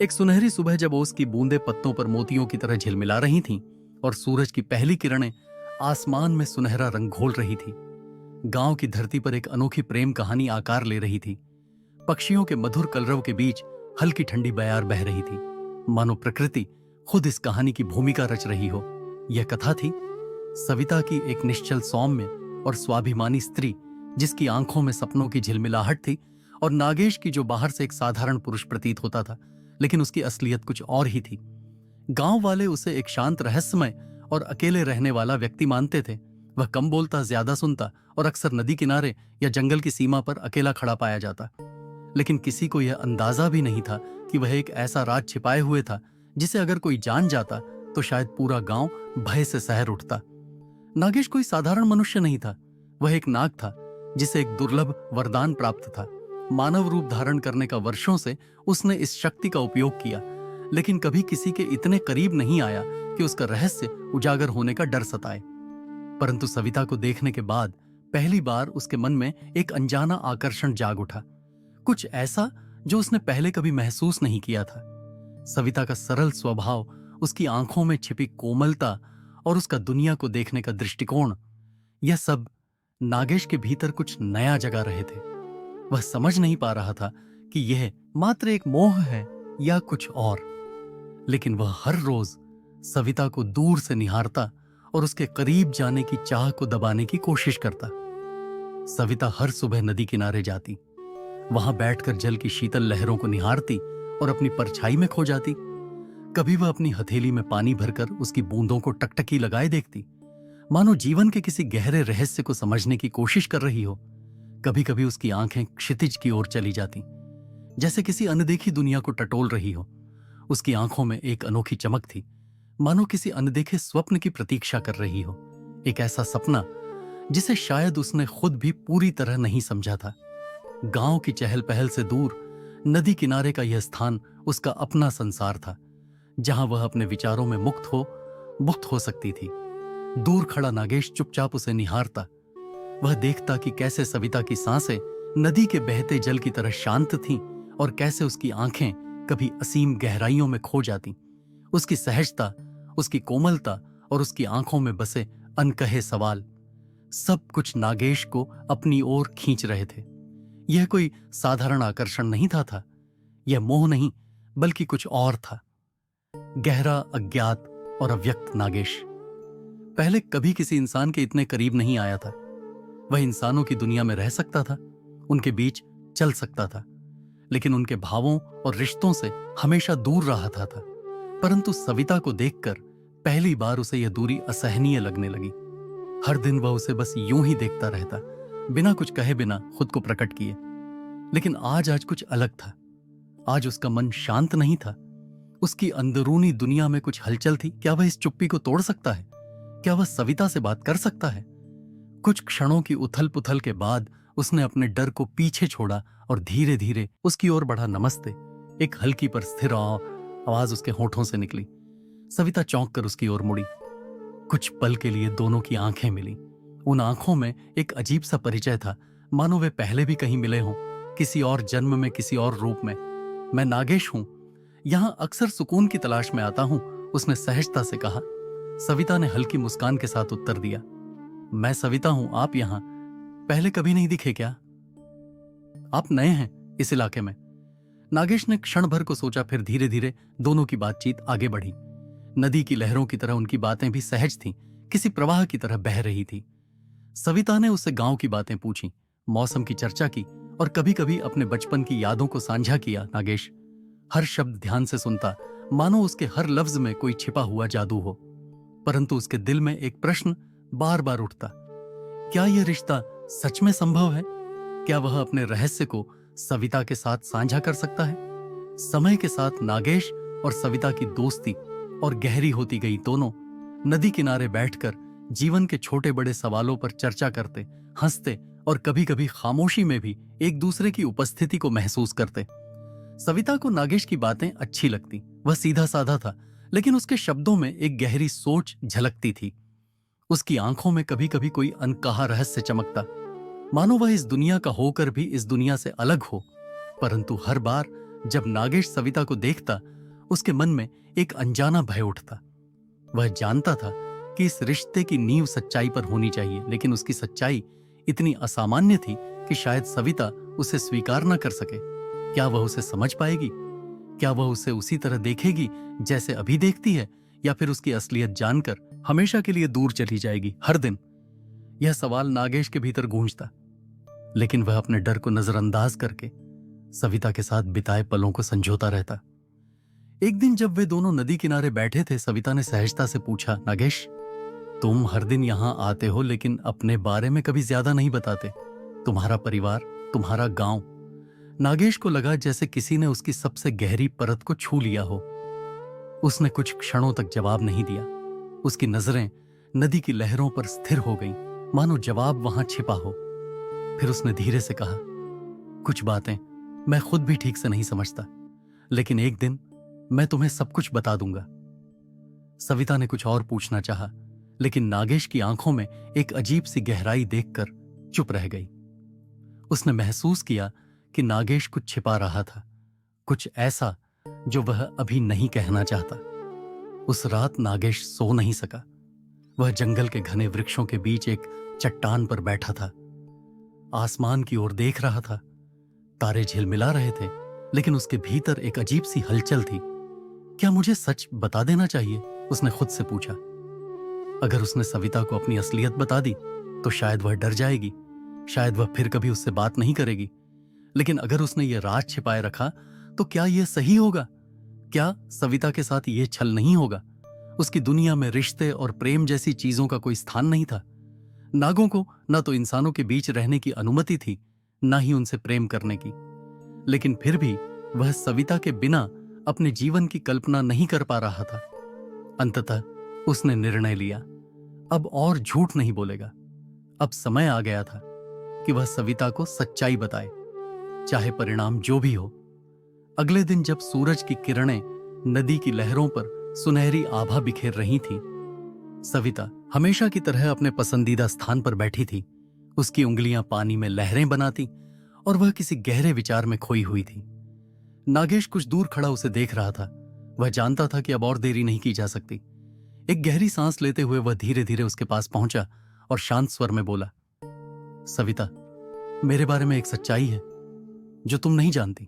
एक सुनहरी सुबह जब ओस की बूंदें पत्तों पर मोतियों की तरह झिलमिला रही थीं और सूरज की पहली किरणें आसमान में सुनहरा रंग घोल रही थी, गांव की धरती पर एक अनोखी प्रेम कहानी आकार ले रही थी। पक्षियों के मधुर कलरव के बीच हल्की ठंडी बयार बह रही थी, मानो प्रकृति खुद इस कहानी की भूमिका रच रही हो। यह कथा थी सविता की, एक निश्चल सौम्य और स्वाभिमानी स्त्री जिसकी आंखों में सपनों की झिलमिलाहट थी, और नागेश की जो बाहर से एक साधारण पुरुष प्रतीत होता था, लेकिन उसकी असलियत कुछ और ही थी। गांव वाले उसे एक शांत, रहस्यमय और अकेले रहने वाला व्यक्ति मानते थे। वह कम बोलता, ज्यादा सुनता और अक्सर नदी किनारे या जंगल की सीमा पर अकेला खड़ा पाया जाता। लेकिन किसी को यह अंदाजा भी नहीं था कि वह एक ऐसा राज छिपाए हुए था जिसे अगर कोई जान जाता तो शायद पूरा गांव भय से सहर उठता। नागेश कोई साधारण मनुष्य नहीं था। वह एक नाग था जिसे एक दुर्लभ वरदान प्राप्त था। मानव रूप धारण करने का वर्षों से उसने इस शक्ति का उपयोग किया, लेकिन कभी किसी के इतने करीब नहीं आया कि उसका रहस्य उजागर होने का डर सताए। परंतु सविता को देखने के बाद पहली बार उसके मन में एक अनजाना आकर्षण जाग उठा, कुछ ऐसा जो उसने पहले कभी महसूस नहीं किया था। सविता का सरल स्वभाव, उसकी आंखों में छिपी कोमलता और उसका दुनिया को देखने का दृष्टिकोण, यह सब नागेश के भीतर कुछ नया जगा रहे थे। वह समझ नहीं पा रहा था कि यह मात्र एक मोह है या कुछ और, लेकिन वह हर रोज सविता को दूर से निहारता और उसके करीब जाने की चाह को दबाने की कोशिश करता। सविता हर सुबह नदी किनारे जाती, वहां बैठकर जल की शीतल लहरों को निहारती और अपनी परछाई में खो जाती। कभी वह अपनी हथेली में पानी भरकर उसकी बूंदों को टकटकी लगाए देखती, मानो जीवन के किसी गहरे रहस्य को समझने की कोशिश कर रही हो। कभी कभी उसकी आंखें क्षितिज की ओर चली जाती, जैसे किसी अनदेखी दुनिया को टटोल रही हो। उसकी आंखों में एक अनोखी चमक थी, मानो किसी अनदेखे स्वप्न की प्रतीक्षा कर रही हो। एक ऐसा सपना जिसे शायद उसने खुद भी पूरी तरह नहीं समझा था। गांव की चहल पहल से दूर नदी किनारे का यह स्थान उसका अपना संसार था, जहां वह अपने विचारों में मुक्त हो सकती थी। दूर खड़ा नागेश चुपचाप उसे निहारता। वह देखता कि कैसे सविता की सांसें नदी के बहते जल की तरह शांत थीं और कैसे उसकी आंखें कभी असीम गहराइयों में खो जाती। उसकी सहजता, उसकी कोमलता और उसकी आंखों में बसे अनकहे सवाल, सब कुछ नागेश को अपनी ओर खींच रहे थे। यह कोई साधारण आकर्षण नहीं था। यह मोह नहीं, बल्कि कुछ और था। गहरा, अज्ञात और अव्यक्त नागेश पहले कभी किसी इंसान के इतने करीब नहीं आया था। वह इंसानों की दुनिया में रह सकता था, उनके बीच चल सकता था, लेकिन उनके भावों और रिश्तों से हमेशा दूर रहा था। परंतु सविता को देखकर पहली बार उसे यह दूरी असहनीय लगने लगी। हर दिन वह उसे बस यूं ही देखता रहता, बिना कुछ कहे, बिना खुद को प्रकट किए। लेकिन आज कुछ अलग था। आज उसका मन शांत नहीं था। उसकी अंदरूनी दुनिया में कुछ हलचल थी। क्या वह इस चुप्पी को तोड़ सकता है? क्या वह सविता से बात कर सकता है? कुछ क्षणों की उथल पुथल के बाद उसने अपने डर को पीछे छोड़ा और धीरे धीरे उसकी ओर बढ़ा। नमस्ते, एक हल्की पर स्थिर आवाज उसके होठों से निकली। सविता चौंक कर उसकी ओर मुड़ी। कुछ पल के लिए दोनों की आंखें मिली। उन आंखों में एक अजीब सा परिचय था, मानो वे पहले भी कहीं मिले हों, किसी और जन्म में, किसी और रूप में। मैं नागेश हूं, यहां अक्सर सुकून की तलाश में आता हूं, उसने सहजता से कहा। सविता ने हल्की मुस्कान के साथ उत्तर दिया, मैं सविता हूं, आप यहां पहले कभी नहीं दिखे क्या? आप नए हैं इस इलाके में? नागेश ने क्षण भर को सोचा, फिर धीरे धीरे दोनों की बातचीत आगे बढ़ी। नदी की लहरों की तरह उनकी बातें भी सहज थीं, किसी प्रवाह की तरह बह रही थी। सविता ने उससे गांव की बातें पूछी, मौसम की चर्चा की और कभी कभी अपने बचपन की यादों को साझा किया। नागेश हर शब्द ध्यान से सुनता, मानो उसके हर लफ्ज में कोई छिपा हुआ जादू हो। परंतु उसके दिल में एक प्रश्न बार बार उठता, क्या यह रिश्ता सच में संभव है? क्या वह अपने रहस्य को सविता के साथ साझा कर सकता है? समय के साथ नागेश और सविता की दोस्ती और गहरी होती गई। दोनों नदी किनारे बैठकर जीवन के छोटे बड़े सवालों पर चर्चा करते, हंसते और कभी कभी खामोशी में भी एक दूसरे की उपस्थिति को महसूस करते। सविता को नागेश की बातें अच्छी लगती। वह सीधा साधा था, लेकिन उसके शब्दों में एक गहरी सोच झलकती थी। उसकी आंखों में कभी कभी कोई अनकहा रहस्य चमकता, मानो वह इस दुनिया का होकर भी इस दुनिया से अलग हो। परंतु हर बार जब नागेश सविता को देखता, उसके मन में एक अनजाना भय उठता। वह जानता था कि इस रिश्ते की नींव सच्चाई पर होनी चाहिए, लेकिन उसकी सच्चाई इतनी असामान्य थी कि शायद सविता उसे स्वीकार न कर सके। क्या वह उसे समझ पाएगी? क्या वह उसे उसी तरह देखेगी जैसे अभी देखती है, या फिर उसकी असलियत जानकर हमेशा के लिए दूर चली जाएगी? हर दिन यह सवाल नागेश के भीतर गूंजता, लेकिन वह अपने डर को नजरअंदाज करके सविता के साथ बिताए पलों को संजोता रहता। एक दिन जब वे दोनों नदी किनारे बैठे थे, सविता ने सहजता से पूछा, नागेश, तुम हर दिन यहां आते हो लेकिन अपने बारे में कभी ज्यादा नहीं बताते। तुम्हारा परिवार, तुम्हारा गांव। नागेश को लगा जैसे किसी ने उसकी सबसे गहरी परत को छू लिया हो। उसने कुछ क्षणों तक जवाब नहीं दिया। उसकी नजरें नदी की लहरों पर स्थिर हो गईं, मानो जवाब वहां छिपा हो। फिर उसने धीरे से कहा, कुछ बातें मैं खुद भी ठीक से नहीं समझता, लेकिन एक दिन मैं तुम्हें सब कुछ बता दूंगा। सविता ने कुछ और पूछना चाहा, लेकिन नागेश की आंखों में एक अजीब सी गहराई देखकर चुप रह गई। उसने महसूस किया कि नागेश कुछ छिपा रहा था, कुछ ऐसा जो वह अभी नहीं कहना चाहता। उस रात नागेश सो नहीं सका। वह जंगल के घने वृक्षों के बीच एक चट्टान पर बैठा था, आसमान की ओर देख रहा था। तारे झिलमिला रहे थे, लेकिन उसके भीतर एक अजीब सी हलचल थी। क्या मुझे सच बता देना चाहिए? उसने खुद से पूछा। अगर उसने सविता को अपनी असलियत बता दी तो शायद वह डर जाएगी, शायद वह फिर कभी उससे बात नहीं करेगी। लेकिन अगर उसने ये राज छिपाए रखा तो क्या यह सही होगा? क्या सविता के साथ यह छल नहीं होगा? उसकी दुनिया में रिश्ते और प्रेम जैसी चीजों का कोई स्थान नहीं था। नागों को न तो इंसानों के बीच रहने की अनुमति थी, न ही उनसे प्रेम करने की। लेकिन फिर भी वह सविता के बिना अपने जीवन की कल्पना नहीं कर पा रहा था। अंततः उसने निर्णय लिया, अब और झूठ नहीं बोलेगा। अब समय आ गया था कि वह सविता को सच्चाई बताए, चाहे परिणाम जो भी हो। अगले दिन जब सूरज की किरणें नदी की लहरों पर सुनहरी आभा बिखेर रही थीं, सविता हमेशा की तरह अपने पसंदीदा स्थान पर बैठी थी। उसकी उंगलियां पानी में लहरें बनाती और वह किसी गहरे विचार में खोई हुई थी। नागेश कुछ दूर खड़ा उसे देख रहा था। वह जानता था कि अब और देरी नहीं की जा सकती। एक गहरी सांस लेते हुए वह धीरे धीरे उसके पास पहुंचा और शांत स्वर में बोला, सविता, मेरे बारे में एक सच्चाई है जो तुम नहीं जानती।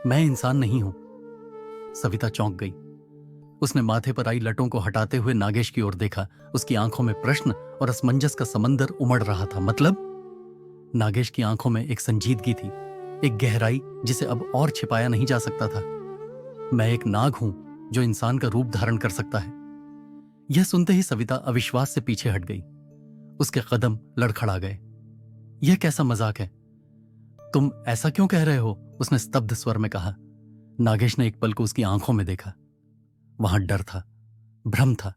मैं इंसान नहीं हूं। सविता चौंक गई। उसने माथे पर आई लटों को हटाते हुए नागेश की ओर देखा। उसकी आंखों में प्रश्न और असमंजस का समंदर उमड़ रहा था। मतलब? नागेश की आंखों में एक संजीदगी थी, एक गहराई जिसे अब और छिपाया नहीं जा सकता था। मैं एक नाग हूं जो इंसान का रूप धारण कर सकता है। यह सुनते ही सविता अविश्वास से पीछे हट गई। उसके कदम लड़खड़ा गए। यह कैसा मजाक है? तुम ऐसा क्यों कह रहे हो? उसने स्तब्ध स्वर में कहा। नागेश ने एक पल को उसकी आंखों में देखा। वहां डर था, भ्रम था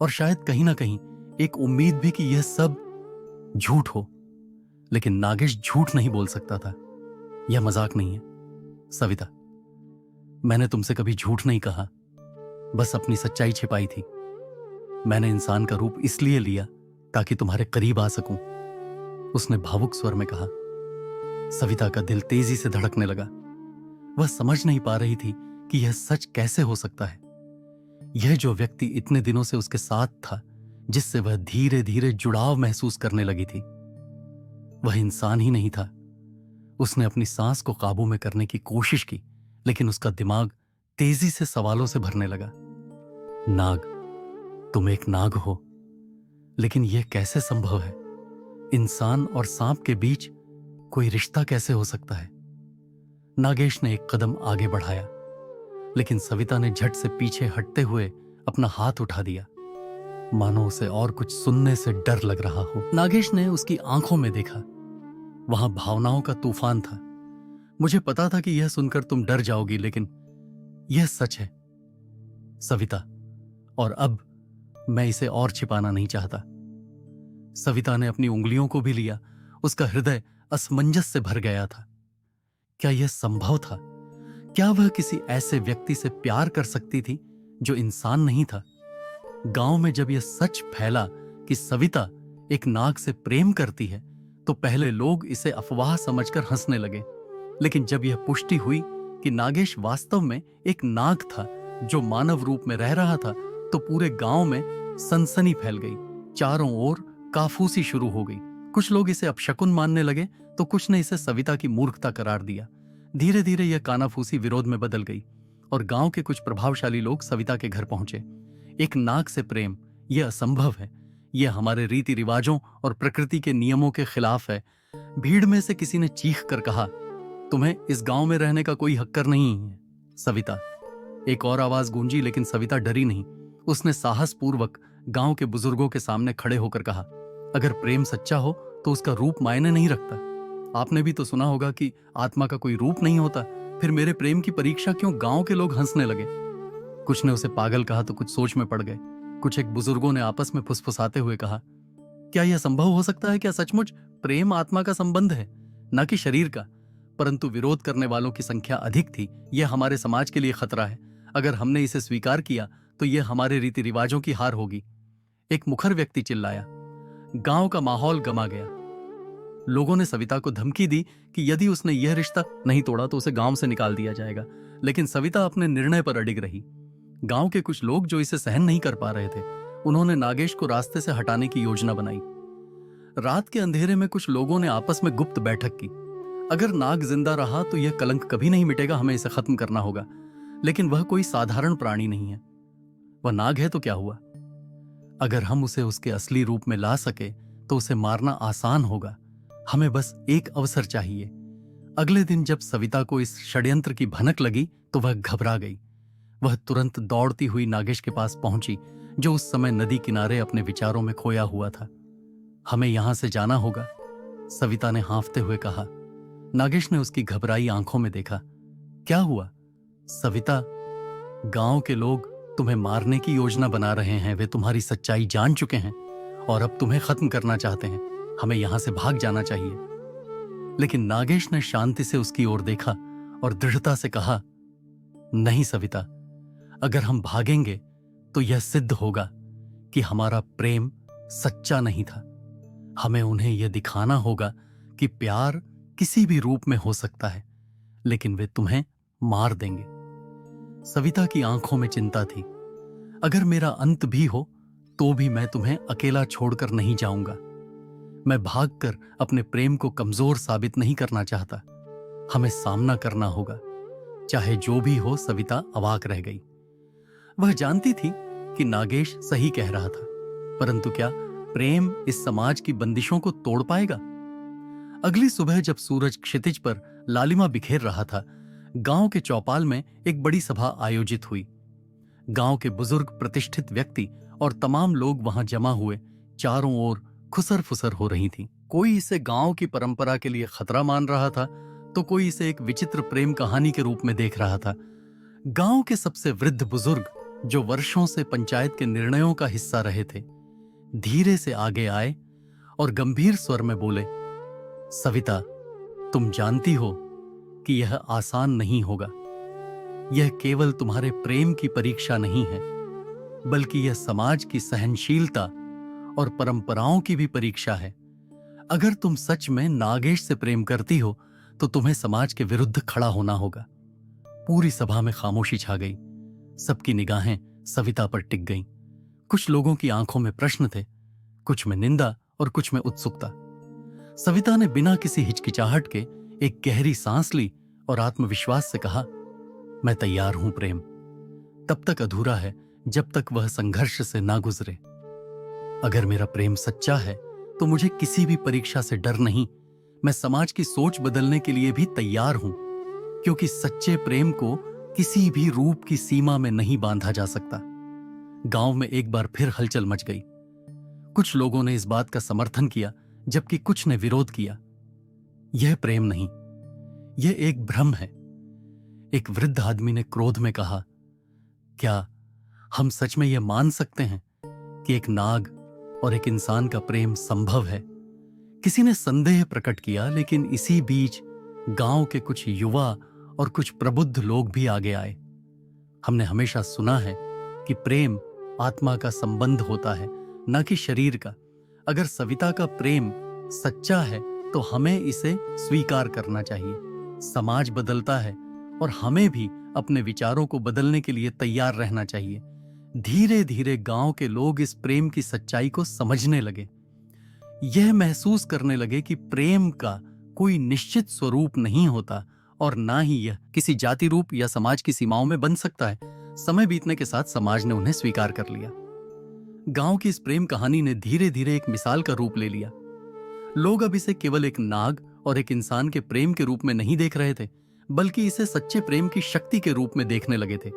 और शायद कहीं ना कहीं एक उम्मीद भी कि यह सब झूठ हो। लेकिन नागेश झूठ नहीं बोल सकता था। यह मजाक नहीं है सविता। मैंने तुमसे कभी झूठ नहीं कहा, बस अपनी सच्चाई छिपाई थी। मैंने इंसान का रूप इसलिए लिया ताकि तुम्हारे करीब आ सकूं, उसने भावुक स्वर में कहा। सविता का दिल तेजी से धड़कने लगा। वह समझ नहीं पा रही थी कि यह सच कैसे हो सकता है। यह जो व्यक्ति इतने दिनों से उसके साथ था, जिससे वह धीरे धीरे जुड़ाव महसूस करने लगी थी, वह इंसान ही नहीं था। उसने अपनी सांस को काबू में करने की कोशिश की, लेकिन उसका दिमाग तेजी से सवालों से भरने लगा। नाग, तुम एक नाग हो, लेकिन यह कैसे संभव है? इंसान और सांप के बीच कोई रिश्ता कैसे हो सकता है? नागेश ने एक कदम आगे बढ़ाया, लेकिन सविता ने झट से पीछे हटते हुए अपना हाथ उठा दिया, मानो उसे और कुछ सुनने से डर लग रहा हो। नागेश ने उसकी आंखों में देखा। वहां भावनाओं का तूफान था। मुझे पता था कि यह सुनकर तुम डर जाओगी, लेकिन यह सच है सविता, और अब मैं इसे और छिपाना नहीं चाहता। सविता ने अपनी उंगलियों को भी लिया। उसका हृदय असमंजस से भर गया था। क्या यह संभव था? क्या वह किसी ऐसे व्यक्ति से प्यार कर सकती थी जो इंसान नहीं था? गांव में जब यह सच फैला कि सविता एक नाग से प्रेम करती है, तो पहले लोग इसे अफवाह समझकर हंसने लगे। लेकिन जब यह पुष्टि हुई कि नागेश वास्तव में एक नाग था जो मानव रूप में रह रहा था, तो पूरे गांव में सनसनी फैल गई। चारों ओर काफूसी शुरू हो गई। कुछ लोग इसे अपशकुन मानने लगे तो कुछ ने इसे सविता की मूर्खता करार दिया। धीरे धीरे यह कानाफूसी विरोध में बदल गई और गांव के कुछ प्रभावशाली लोग सविता के घर पहुंचे। एक नाग से प्रेम, यह असंभव है, यह हमारे रीति रिवाजों और प्रकृति के नियमों के खिलाफ है। भीड़ में से किसी ने चीख कर कहा, तुम्हें इस गांव में रहने का कोई हक्कर नहीं है सविता। एक और आवाज गूंजी, लेकिन सविता डरी नहीं। उसने साहस पूर्वक गांव के बुजुर्गों के सामने खड़े होकर कहा, अगर प्रेम सच्चा हो तो उसका रूप मायने नहीं रखता। आपने भी तो सुना होगा कि आत्मा का कोई रूप नहीं होता। फिर मेरे प्रेम की परीक्षा क्यों? गांव के लोग हंसने लगे। कुछ ने उसे पागल कहा तो कुछ सोच में पड़ गए। कुछ एक बुजुर्गों ने आपस में फुसफुसाते हुए कहा, क्या यह संभव हो सकता है? क्या सचमुच प्रेम आत्मा का संबंध है, न कि शरीर का? परंतु विरोध करने वालों की संख्या अधिक थी। यह हमारे समाज के लिए खतरा है। अगर हमने इसे स्वीकार किया तो यह हमारे रीति रिवाजों की हार होगी। एक मुखर व्यक्ति चिल्लाया। गांव का माहौल गमा गया। लोगों ने सविता को धमकी दी कि यदि उसने यह रिश्ता नहीं तोड़ा तो उसे गांव से निकाल दिया जाएगा। लेकिन सविता अपने निर्णय पर अडिग रही। गांव के कुछ लोग जो इसे सहन नहीं कर पा रहे थे, उन्होंने नागेश को रास्ते से हटाने की योजना बनाई। रात के अंधेरे में कुछ लोगों ने आपस में गुप्त बैठक की। अगर नाग जिंदा रहा तो यह कलंक कभी नहीं मिटेगा, हमें इसे खत्म करना होगा। लेकिन वह कोई साधारण प्राणी नहीं है। वह नाग है तो क्या हुआ? अगर हम उसे उसके असली रूप में ला सके तो उसे मारना आसान होगा। हमें बस एक अवसर चाहिए। अगले दिन जब सविता को इस षड्यंत्र की भनक लगी तो वह घबरा गई। वह तुरंत दौड़ती हुई नागेश के पास पहुंची, जो उस समय नदी किनारे अपने विचारों में खोया हुआ था। हमें यहां से जाना होगा, सविता ने हाँफते हुए कहा। नागेश ने उसकी घबराई आंखों में देखा। क्या हुआ सविता? गांव के लोग तुम्हें मारने की योजना बना रहे हैं। वे तुम्हारी सच्चाई जान चुके हैं और अब तुम्हें खत्म करना चाहते हैं। हमें यहां से भाग जाना चाहिए। लेकिन नागेश ने शांति से उसकी ओर देखा और दृढ़ता से कहा, नहीं सविता, अगर हम भागेंगे तो यह सिद्ध होगा कि हमारा प्रेम सच्चा नहीं था। हमें उन्हें यह दिखाना होगा कि प्यार किसी भी रूप में हो सकता है, लेकिन वे तुम्हें मार देंगे। सविता की आंखों में चिंता थी। अगर मेरा अंत भी हो तो भी मैं तुम्हें अकेला छोड़कर नहीं जाऊंगा। मैं भागकर अपने प्रेम को कमजोर साबित नहीं करना चाहता। हमें सामना करना होगा, चाहे जो भी हो। सविता अवाक रह गई। वह जानती थी कि नागेश सही कह रहा था, परंतु क्या प्रेम इस समाज की बंदिशों को तोड़ पाएगा? अगली सुबह जब सूरज क्षितिज पर लालिमा बिखेर रहा था, गांव के चौपाल में एक बड़ी सभा आयोजित हुई। गांव के बुजुर्ग, प्रतिष्ठित व्यक्ति और तमाम लोग वहां जमा हुए। चारों ओर खुसर फुसर हो रही थी। कोई इसे गांव की परंपरा के लिए खतरा मान रहा था तो कोई इसे एक विचित्र प्रेम कहानी के रूप में देख रहा था। गांव के सबसे वृद्ध बुजुर्ग, जो वर्षों से पंचायत के निर्णयों का हिस्सा रहे थे, धीरे से आगे आए और गंभीर स्वर में बोले, सविता, तुम जानती हो कि यह आसान नहीं होगा। यह केवल तुम्हारे प्रेम की परीक्षा नहीं है, बल्कि यह समाज की सहनशीलता और परंपराओं की भी परीक्षा है। अगर तुम सच में नागेश से प्रेम करती हो तो तुम्हें समाज के विरुद्ध खड़ा होना होगा। पूरी सभा में खामोशी छा गई। सबकी निगाहें सविता पर टिक गईं। कुछ लोगों की आंखों में प्रश्न थे, कुछ में निंदा और कुछ में उत्सुकता। सविता ने बिना किसी हिचकिचाहट के एक गहरी सांस ली और आत्मविश्वास से कहा, मैं तैयार हूं प्रेम। तब तक अधूरा है जब तक वह संघर्ष से ना गुजरे। अगर मेरा प्रेम सच्चा है तो मुझे किसी भी परीक्षा से डर नहीं। मैं समाज की सोच बदलने के लिए भी तैयार हूं, क्योंकि सच्चे प्रेम को किसी भी रूप की सीमा में नहीं बांधा जा सकता। गांव में एक बार फिर हलचल मच गई। कुछ लोगों ने इस बात का समर्थन किया, जबकि कुछ ने विरोध किया। यह प्रेम नहीं, यह एक भ्रम है। एक वृद्ध आदमी ने क्रोध में कहा, क्या हम सच में यह मान सकते हैं कि एक नाग और एक इंसान का प्रेम संभव है? किसी ने संदेह प्रकट किया, लेकिन इसी बीच गांव के कुछ युवा और कुछ प्रबुद्ध लोग भी आगे आए। हमने हमेशा सुना है कि प्रेम आत्मा का संबंध होता है, न कि शरीर का। अगर सविता का प्रेम सच्चा है तो हमें इसे स्वीकार करना चाहिए। समाज बदलता है और हमें भी अपने विचारों को बदलने के लिए तैयार रहना चाहिए। धीरे धीरे गांव के लोग इस प्रेम की सच्चाई को समझने लगे। यह महसूस करने लगे कि प्रेम का कोई निश्चित स्वरूप नहीं होता और ना ही यह किसी जाति रूप या समाज की सीमाओं में बन सकता है। समय बीतने के साथ समाज ने उन्हें स्वीकार कर लिया। गांव की इस प्रेम कहानी ने धीरे धीरे एक मिसाल का रूप ले लिया। लोग अब इसे केवल एक नाग और एक इंसान के प्रेम के रूप में नहीं देख रहे थे, बल्कि इसे सच्चे प्रेम की शक्ति के रूप में देखने लगे थे।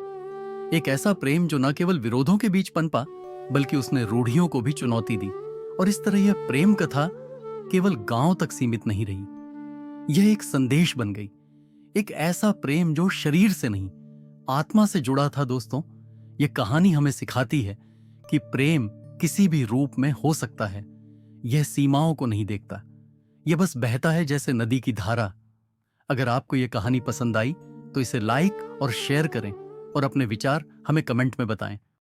एक ऐसा प्रेम जो न केवल विरोधों के बीच पनपा, बल्कि उसने रूढ़ियों को भी चुनौती दी। और इस तरह यह प्रेम कथा केवल गांव तक सीमित नहीं रही, यह एक संदेश बन गई। एक ऐसा प्रेम जो शरीर से नहीं, आत्मा से जुड़ा था। दोस्तों, यह कहानी हमें सिखाती है कि प्रेम किसी भी रूप में हो सकता है। यह सीमाओं को नहीं देखता, यह बस बहता है जैसे नदी की धारा। अगर आपको यह कहानी पसंद आई तो इसे लाइक और शेयर करें और अपने विचार हमें कमेंट में बताएं।